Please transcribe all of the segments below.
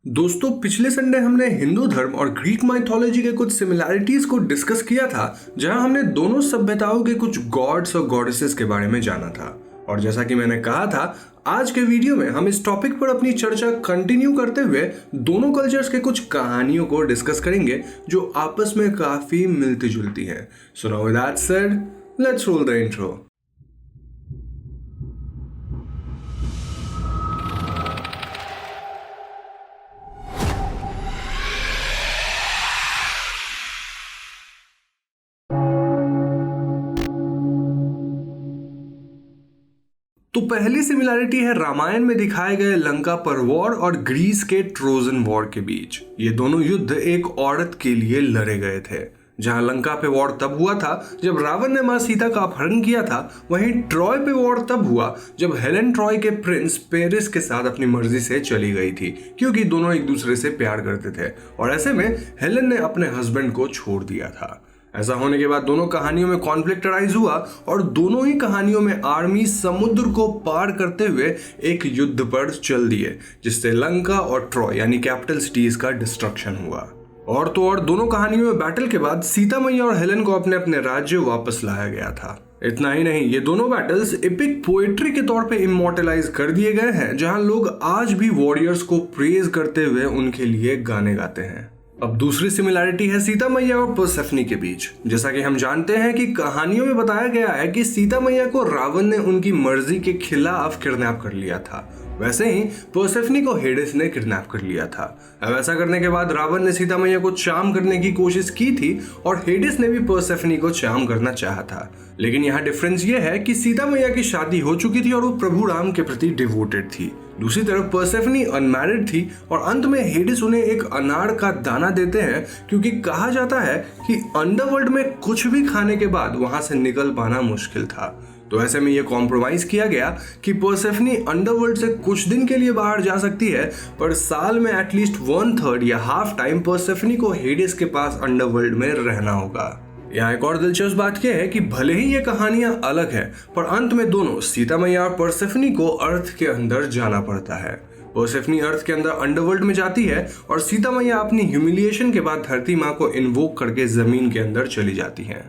दोस्तों, पिछले संडे हमने हिंदू धर्म और ग्रीक माइथोलॉजी के कुछ सिमिलैरिटीज को डिस्कस किया था, जहां हमने दोनों सभ्यताओं के कुछ गॉड्स और गॉडेसेस के बारे में जाना था। और जैसा कि मैंने कहा था, आज के वीडियो में हम इस टॉपिक पर अपनी चर्चा कंटिन्यू करते हुए दोनों कल्चर्स के कुछ कहानियों को डिस्कस करेंगे जो आपस में काफी मिलती जुलती हैं। So now with that said, let's roll the intro. तो पहली सिमिलैरिटी है रामायण में दिखाए गए लंका पर वॉर और ग्रीस के ट्रोजन वॉर के बीच। ये दोनों युद्ध एक औरत के लिए लड़े गए थे। जहां लंका पे वॉर तब हुआ था जब रावण ने मां सीता का अपहरण किया था, वहीं ट्रॉय पे वॉर तब हुआ जब हेलेन ट्रॉय के प्रिंस पेरिस के साथ अपनी मर्जी से चली गई थी, क्योंकि दोनों एक दूसरे से प्यार करते थे और ऐसे में हेलेन ने अपने हस्बैंड को छोड़ दिया था। ऐसा होने के बाद दोनों कहानियों में कॉन्फ्लिक्ट अराइज हुआ और दोनों ही कहानियों में आर्मी समुद्र को पार करते हुए एक युद्ध पर चल दिए, जिससे लंका और ट्रॉय यानी कैपिटल सिटीज का डिस्ट्रक्शन हुआ। और तो और दोनों कहानियों में बैटल के बाद सीता मैया और हेलेन को अपने अपने राज्य वापस लाया गया था। इतना ही नहीं, ये दोनों बैटल्स एपिक पोएट्री के तौर पे इमोर्टलाइज कर दिए गए हैं, जहां लोग आज भी वॉरियर्स को प्रेज करते हुए उनके लिए गाने गाते हैं। अब दूसरी सिमिलैरिटी है सीता मैया और पर्सेफनी के बीच। जैसा कि हम जानते हैं कि कहानियों में बताया गया है कि सीता मैया को रावण ने उनकी मर्जी के खिलाफ किडनैप कर लिया था, वैसे ही पर्सेफनी को हेडिस ने किडनैप कर लिया था। अब ऐसा करने के बाद रावण ने सीता मैया को चार्म करने की कोशिश की थी और हेडिस ने भी पर्सेफनी को चार्म करना चाहा था। लेकिन यहाँ डिफरेंस ये है कि सीता मैया की शादी हो चुकी थी और वो प्रभु राम के प्रति डिवोटेड थी। दूसरी तरफ पर्सेफनी अनमैरिड थी और अंत में हेडिस उन्हें एक अनार का दाना देते हैं, क्योंकि कहा जाता है कि अंडरवर्ल्ड में कुछ भी खाने के बाद वहां से निकल पाना मुश्किल था। तो ऐसे में यह कॉम्प्रोमाइज किया गया कि पर्सेफनी अंडरवर्ल्ड से कुछ दिन के लिए बाहर जा सकती है, पर साल में एटलीस्ट 1/3 या हाफ टाइम पर्सेफनी को हेडिस के पास अंडरवर्ल्ड में रहना होगा। यहाँ एक और दिलचस्प बात यह है कि भले ही ये कहानियां अलग है, पर अंत में दोनों सीता मैया और पर्सेफनी को अर्थ के अंदर जाना पड़ता है। पर्सेफनी अर्थ के अंदर अंडरवर्ल्ड में जाती है और सीता मैया अपनी ह्यूमिलिएशन के बाद धरती माँ को इन्वोक करके जमीन के अंदर चली जाती हैं।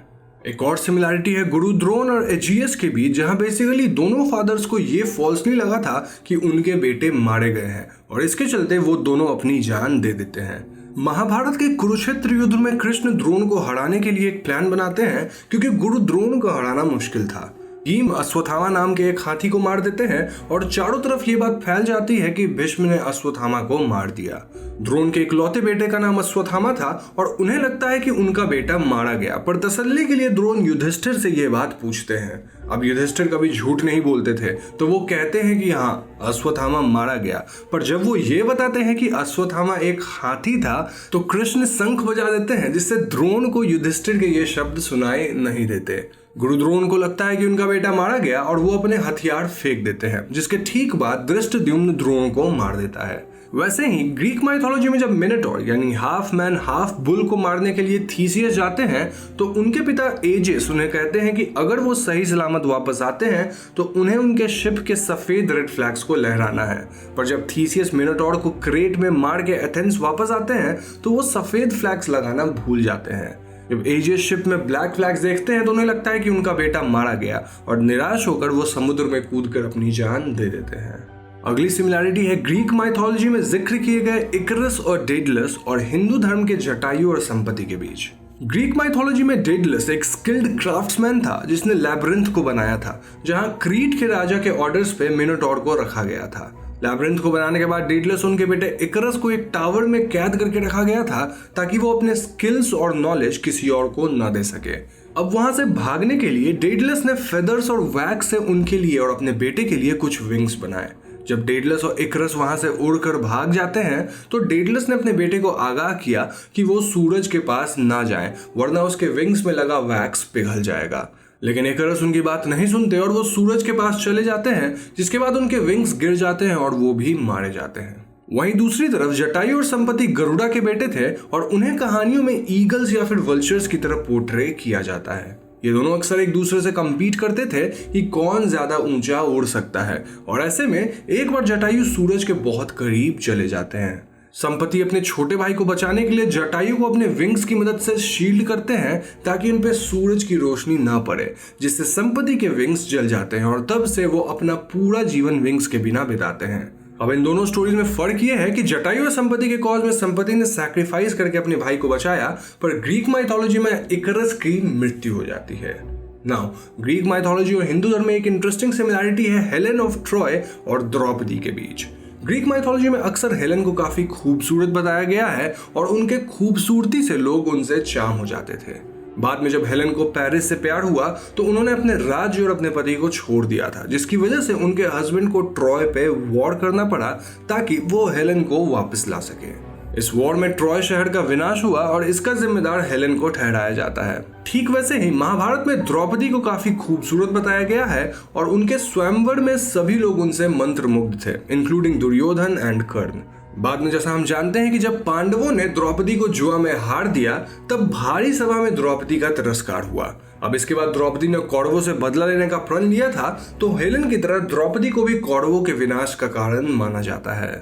एक और सिमिलैरिटी है गुरु द्रोण और एजियस के बीच, जहां बेसिकली दोनों फादर्स को ये फॉल्सली लगा था कि उनके बेटे मारे गए हैं और इसके चलते वो दोनों अपनी जान दे देते हैं। महाभारत के कुरुक्षेत्र युद्ध में कृष्ण द्रोण को हराने के लिए एक प्लान बनाते हैं, क्योंकि गुरु द्रोण को हराना मुश्किल था। भीम अश्वत्थामा नाम के एक हाथी को मार देते हैं और चारों तरफ ये बात फैल जाती है कि भीष्म ने अश्वत्थामा को मार दिया। द्रोण के इकलौते बेटे का नाम अश्वत्थामा था और उन्हें लगता है कि उनका बेटा मारा गया, पर तसल्ली के लिए द्रोण युधिष्ठिर से ये बात पूछते हैं। अब युधिष्ठिर कभी झूठ नहीं बोलते थे, तो वो कहते हैं कि हाँ, अश्वत्थामा मारा गया। पर जब वो ये बताते हैं कि अश्वत्थामा एक हाथी था, तो कृष्ण शंख बजा देते हैं, जिससे द्रोण को युधिष्ठिर के ये शब्द सुनाई नहीं देते। गुरु द्रोण को लगता है कि उनका बेटा मारा गया और वो अपने हथियार फेंक देते हैं, जिसके ठीक बाद धृष्टद्युम्न द्रोण को मार देता है। वैसे ही ग्रीक माइथोलॉजी में जब मिनोटॉर यानी हाफ मैन हाफ बुल को मारने के लिए थीसियस जाते हैं, तो उनके पिता एजिस उन्हें कहते हैं कि अगर वो सही सलामत वापस आते हैं तो उन्हें उनके शिप के सफेद रेड फ्लैग्स को लहराना है। पर जब थीसियस मिनोटॉर को क्रेट में मार के एथेंस वापस आते हैं तो वो सफेद फ्लैग्स लगाना भूल जाते हैं। जब एजियस शिप में ब्लैक फ्लैग्स देखते हैं तो उन्हें लगता है कि उनका बेटा मारा गया और निराश होकर वो समुद्र में कूदकर अपनी जान दे देते हैं। अगली सिमिलैरिटी है ग्रीक माइथोलॉजी में जिक्र किए गए इकरस और डेडलस और हिंदू धर्म के जटायु और संपत्ति के बीच। ग्रीक माइथोलॉजी में डेडलस एक स्किल्ड क्राफ्ट्समैन था जिसने लैब्रिंथ को बनाया था, जहां क्रीट के राजा के ऑर्डर्स पे मिनोटॉर को रखा गया था। लैब्रिंथ को बनाने के बाद डेडलस उनके बेटे इकरस को एक टावर में कैद करके रखा गया था, ताकि वो अपने स्किल्स और नॉलेज किसी और को न दे सके। अब वहां से भागने के लिए डेडलस ने फेदर्स और वैक्स से उनके लिए और अपने बेटे के लिए कुछ विंग्स बनाए। जब डेडलस और इकरस वहां से उड़कर भाग जाते हैं तो डेडलस ने अपने बेटे को आगाह किया कि वो सूरज के पास ना जाए, वरना उसके विंग्स में लगा वैक्स पिघल जाएगा। लेकिन इकरस उनकी बात नहीं सुनते और वो सूरज के पास चले जाते हैं, जिसके बाद उनके विंग्स गिर जाते हैं और वो भी मारे जाते हैं। वहीं दूसरी तरफ जटायु और संपत्ति गरुड़ा के बेटे थे और उन्हें कहानियों में ईगल्स या फिर वल्चर्स की तरह पोर्ट्रे किया जाता है। ये दोनों अक्सर एक दूसरे से कम्पीट करते थे कि कौन ज्यादा ऊंचा उड़ सकता है, और ऐसे में एक बार जटायु सूरज के बहुत करीब चले जाते हैं। संपत्ति अपने छोटे भाई को बचाने के लिए जटायु को अपने विंग्स की मदद से शील्ड करते हैं ताकि उन पे सूरज की रोशनी ना पड़े, जिससे संपत्ति के विंग्स जल जाते हैं और तब से वो अपना पूरा जीवन विंग्स के बिना बिताते हैं। अब इन दोनों स्टोरीज में फर्क यह है कि जटायु और संपत्ति के कॉज में संपत्ति ने सैक्रिफाइस करके अपने भाई को बचाया, पर ग्रीक माइथोलॉजी में इकरस की मृत्यु हो जाती है। नाउ ग्रीक माइथोलॉजी और हिंदू धर्म में एक इंटरेस्टिंग सिमिलैरिटी है हेलेन ऑफ ट्रॉय और द्रौपदी के बीच। ग्रीक माइथोलॉजी में अक्सर हेलेन को काफी खूबसूरत बताया गया है और उनके खूबसूरती से लोग उनसे चाम हो जाते थे। बाद में जब हेलेन को पेरिस से प्यार हुआ तो उन्होंने अपने राज्य और अपने पति को छोड़ दिया था, जिसकी वजह से उनके हस्बैंड को ट्रॉय पे वॉर करना पड़ा ताकि वो हेलेन को वापस ला सके। इस वॉर में ट्रॉय शहर का विनाश हुआ और इसका जिम्मेदार हेलेन को ठहराया जाता है। ठीक वैसे ही महाभारत में द्रौपदी को काफी खूबसूरत बताया गया है और उनके स्वयंवर में सभी लोग उनसे मंत्रमुग्ध थे, इंक्लूडिंग दुर्योधन एंड कर्ण। बाद में जैसा हम जानते हैं कि जब पांडवों ने द्रौपदी को जुआ में हार दिया तब भारी सभा में द्रौपदी का तिरस्कार हुआ। अब इसके बाद द्रौपदी ने कौरवों से बदला लेने का प्रण लिया था, तो हेलेन की तरह द्रौपदी को भी कौरवों के विनाश का कारण माना जाता है।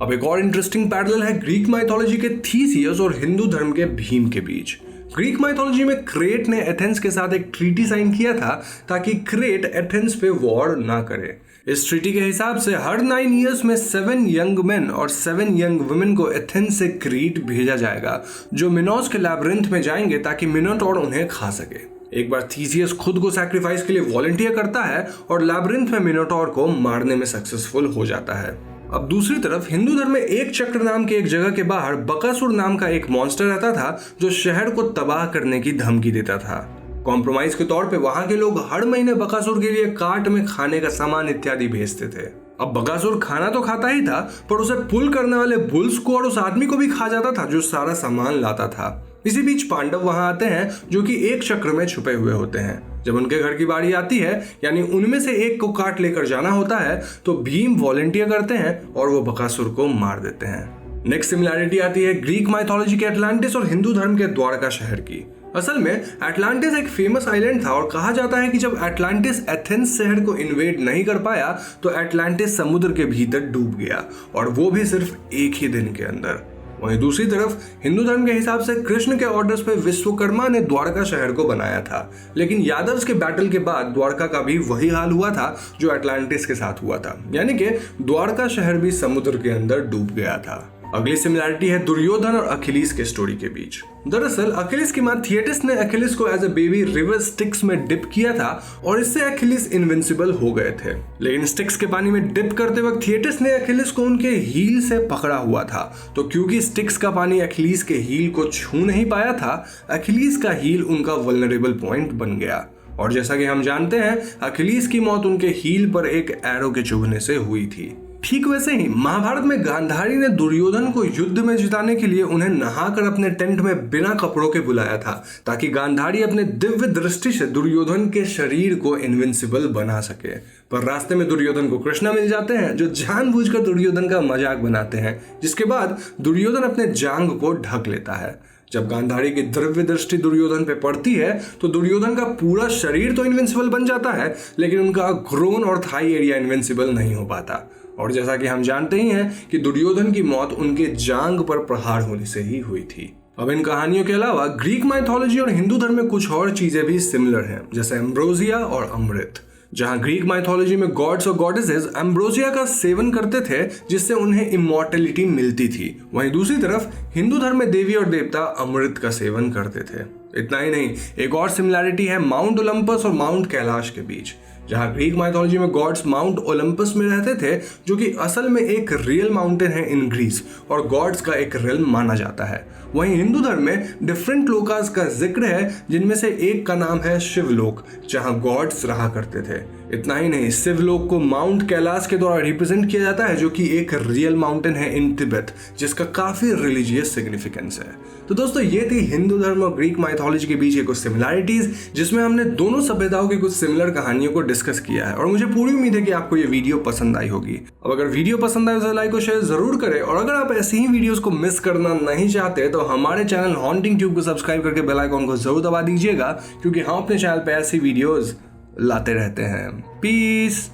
अब एक और इंटरेस्टिंग पैरेलल है ग्रीक माइथोलॉजी के थीसियस और हिंदू धर्म के भीम के बीच। ग्रीक माइथोलॉजी में क्रेट ने एथेंस के साथ एक ट्रीटी साइन किया था ताकि क्रेट एथेंस पे वॉर ना करे। इस ट्रीटी के हिसाब से हर 9 इयर्स में 7 यंग मेन और 7 यंग वुमेन को एथेंस से क्रीट भेजा जाएगा, जो मिनोस के लैबिरिंथ में जाएंगे ताकि मिनोटॉर उन्हें खा सके। एक बार थीसियस खुद को सैक्रिफाइस के लिए वॉलंटियर करता है और लैबिरिंथ में मिनोटॉर को मारने में सक्सेसफुल हो जाता है। अब दूसरी तरफ हिंदू धर्म में एक चक्र नाम के एक जगह के बाहर बकासुर नाम का एक मॉन्स्टर रहता था जो शहर को तबाह करने की धमकी देता था। कॉम्प्रोमाइज के तौर पे वहां के लोग हर महीने बकासुर के लिए कार्ट में खाने का सामान इत्यादि भेजते थे। अब बकासुर खाना तो खाता ही था, पर उसे पुल करने वाले बुल्स को और उस आदमी को भी खा जाता था जो सारा सामान लाता था। इसी बीच पांडव वहां आते हैं जो कि एक चक्र में छुपे हुए होते हैं। जब उनके घर की बारी आती है, यानी उनमें से एक को काट लेकर जाना होता है, तो भीम वॉलंटियर करते हैं और वो बकासुर को मार देते हैं। नेक्स्ट सिमिलैरिटी आती है ग्रीक माइथोलॉजी के अटलांटिस और हिंदू धर्म के द्वारका शहर की। असल में अटलांटिस एक फेमस आइलैंड था और कहा जाता है कि जब अटलांटिस एथेंस शहर को इन्वेड नहीं कर पाया तो अटलांटिस समुद्र के भीतर डूब गया, और वो भी सिर्फ एक ही दिन के अंदर। वहीं दूसरी तरफ हिंदू धर्म के हिसाब से कृष्ण के ऑर्डर्स पे विश्वकर्मा ने द्वारका शहर को बनाया था, लेकिन यादव्स के बैटल के बाद द्वारका का भी वही हाल हुआ था जो अटलांटिस के साथ हुआ था, यानी कि द्वारका शहर भी समुद्र के अंदर डूब गया था। अगली सिमिलैरिटी है दुर्योधन और अखिलीस के स्टोरी के बीच। दरअसल अखिलीस की मां थिएटिस ने अखिलीस को as a baby river Styx में डिप किया था और इससे अखिलीस इनविंसिबल हो गए थे। लेकिन स्टिक्स के पानी में डिप करते वक्त थिएटिस ने अखिलीस को उनके हील से पकड़ा हुआ था, तो क्योंकि स्टिक्स का पानी अखिलीस के हील को छू नहीं पाया था, अखिलीस का हील उनका वल्नरेबल पॉइंट बन गया। और जैसा कि हम जानते हैं अखिलीस की मौत उनके हील पर एक एरो के चुभने से हुई थी। ठीक वैसे ही महाभारत में गांधारी ने दुर्योधन को युद्ध में जिताने के लिए उन्हें नहाकर अपने टेंट में बिना कपड़ों के बुलाया था, ताकि गांधारी अपने दिव्य दृष्टि से दुर्योधन के शरीर को इनविंसिबल बना सके। पर रास्ते में दुर्योधन को कृष्णा मिल जाते हैं जो जानबूझकर दुर्योधन का मजाक बनाते हैं, जिसके बाद दुर्योधन अपने जांग को ढक लेता है। जब गांधारी की दिव्य दृष्टि दुर्योधन पे पड़ती है तो दुर्योधन का पूरा शरीर तो इनविंसिबल बन जाता है, लेकिन उनका ग्रोन और थाई एरिया इनविंसिबल नहीं हो पाता। और जैसा कि हम जानते ही हैं कि दुर्योधन की मौत उनके जांग पर प्रहार होने से ही हुई थी। अब इन कहानियों के अलावा ग्रीक माइथोलॉजी और हिंदू धर्म में कुछ और चीजें भी सिमिलर हैं, जैसे एम्ब्रोसिया और अमृत। जहां ग्रीक माइथोलॉजी में गॉड्स और गॉडेसेस एम्ब्रोसिया का सेवन करते थे जिससे उन्हें इमॉर्टलिटी मिलती थी, वहीं दूसरी तरफ हिंदू धर्म में देवी और देवता अमृत का सेवन करते थे। इतना ही नहीं, एक और सिमिलैरिटी है माउंट ओलंपस और माउंट कैलाश के बीच। जहां ग्रीक माइथोलॉजी में गॉड्स माउंट ओलंपस में रहते थे, जो कि असल में एक रियल माउंटेन है इन ग्रीस और गॉड्स का एक रियल माना जाता है। वहीं हिंदू धर्म में डिफरेंट लोकास का जिक्र है, जिनमें से एक का नाम है शिवलोक, जहां गॉड्स रहा करते थे। इतना ही नहीं, शिवलोक को माउंट कैलाश के द्वारा रिप्रेजेंट किया जाता है, जो कि एक रियल माउंटेन है इन तिब्बत, जिसका काफी रिलीजियस सिग्निफिकेंस है। तो दोस्तों, ये थी हिंदू धर्म और ग्रीक माइथोलॉजी के बीच कुछ सिमिलैरिटीज, जिसमें हमने दोनों सभ्यताओं की कुछ सिमिलर कहानियों को डिस्कस किया है। और मुझे पूरी उम्मीद है कि आपको ये वीडियो पसंद आई होगी। अब अगर वीडियो पसंद आए तो लाइक और शेयर जरूर करें, और अगर आप ऐसी ही वीडियोस को मिस करना नहीं चाहते तो हमारे चैनल हॉन्टिंग ट्यूब को सब्सक्राइब करके बेल आइकॉन को जरूर दबा दीजिएगा, क्योंकि हम अपने चैनल पे ऐसी वीडियोस लाते रहते हैं। पीस।